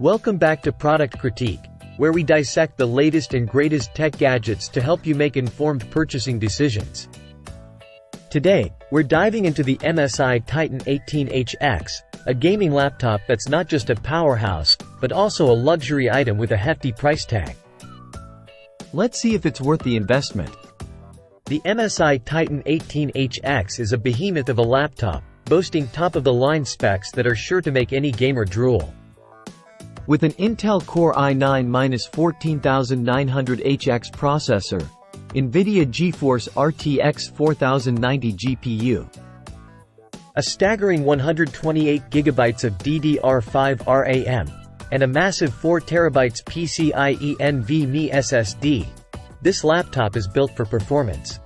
Welcome back to Product Critique, where we dissect the latest and greatest tech gadgets to help you make informed purchasing decisions. Today, we're diving into the MSI Titan 18HX, a gaming laptop that's not just a powerhouse, but also a luxury item with a hefty price tag. Let's see if it's worth the investment. The MSI Titan 18HX is a behemoth of a laptop, boasting top-of-the-line specs that are sure to make any gamer drool. With an Intel Core i9-14900HX processor, NVIDIA GeForce RTX 4090 GPU, a staggering 128GB of DDR5 RAM, and a massive 4TB PCIe NVMe SSD, this laptop is built for performance.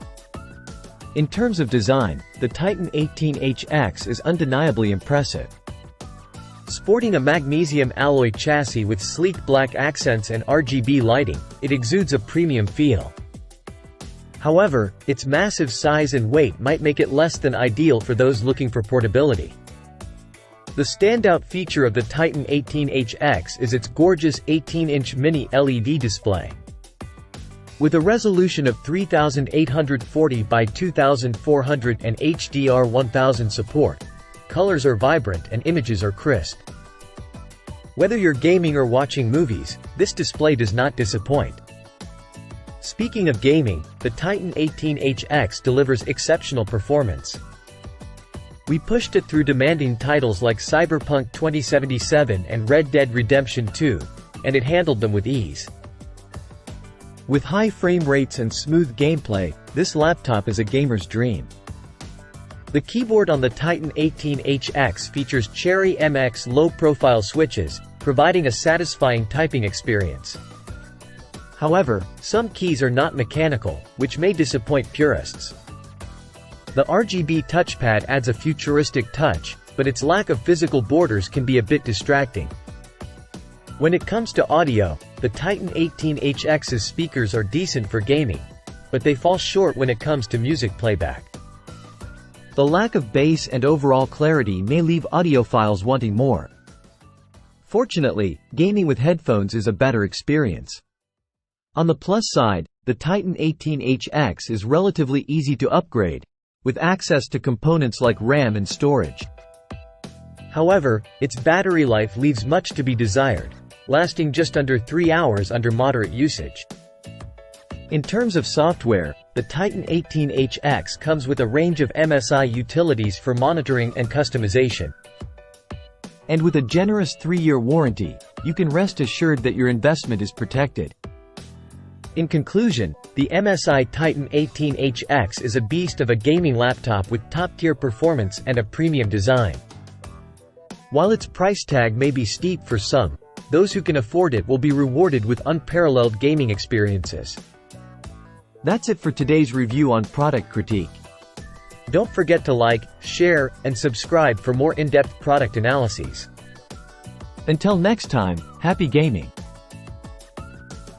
In terms of design, the Titan 18HX is undeniably impressive. Sporting a magnesium alloy chassis with sleek black accents and RGB lighting, it exudes a premium feel. However, its massive size and weight might make it less than ideal for those looking for portability. The standout feature of the Titan 18HX is its gorgeous 18-inch mini LED display. With a resolution of 3840 by 2400 and HDR 1000 support, colors are vibrant and images are crisp. Whether you're gaming or watching movies, this display does not disappoint. Speaking of gaming, the Titan 18HX delivers exceptional performance. We pushed it through demanding titles like Cyberpunk 2077 and Red Dead Redemption 2, and it handled them with ease. With high frame rates and smooth gameplay, this laptop is a gamer's dream. The keyboard on the Titan 18HX features Cherry MX low-profile switches, providing a satisfying typing experience. However, some keys are not mechanical, which may disappoint purists. The RGB touchpad adds a futuristic touch, but its lack of physical borders can be a bit distracting. When it comes to audio, the Titan 18HX's speakers are decent for gaming, but they fall short when it comes to music playback. The lack of bass and overall clarity may leave audiophiles wanting more. Fortunately, gaming with headphones is a better experience. On the plus side, the Titan 18HX is relatively easy to upgrade, with access to components like RAM and storage. However, its battery life leaves much to be desired, lasting just under 3 hours under moderate usage. In terms of software, the Titan 18HX comes with a range of MSI utilities for monitoring and customization. And with a generous 3-year warranty, you can rest assured that your investment is protected. In conclusion, the MSI Titan 18HX is a beast of a gaming laptop with top-tier performance and a premium design. While its price tag may be steep for some, those who can afford it will be rewarded with unparalleled gaming experiences. That's it for today's review on Product Critique. Don't forget to like, share, and subscribe for more in-depth product analyses. Until next time, happy gaming!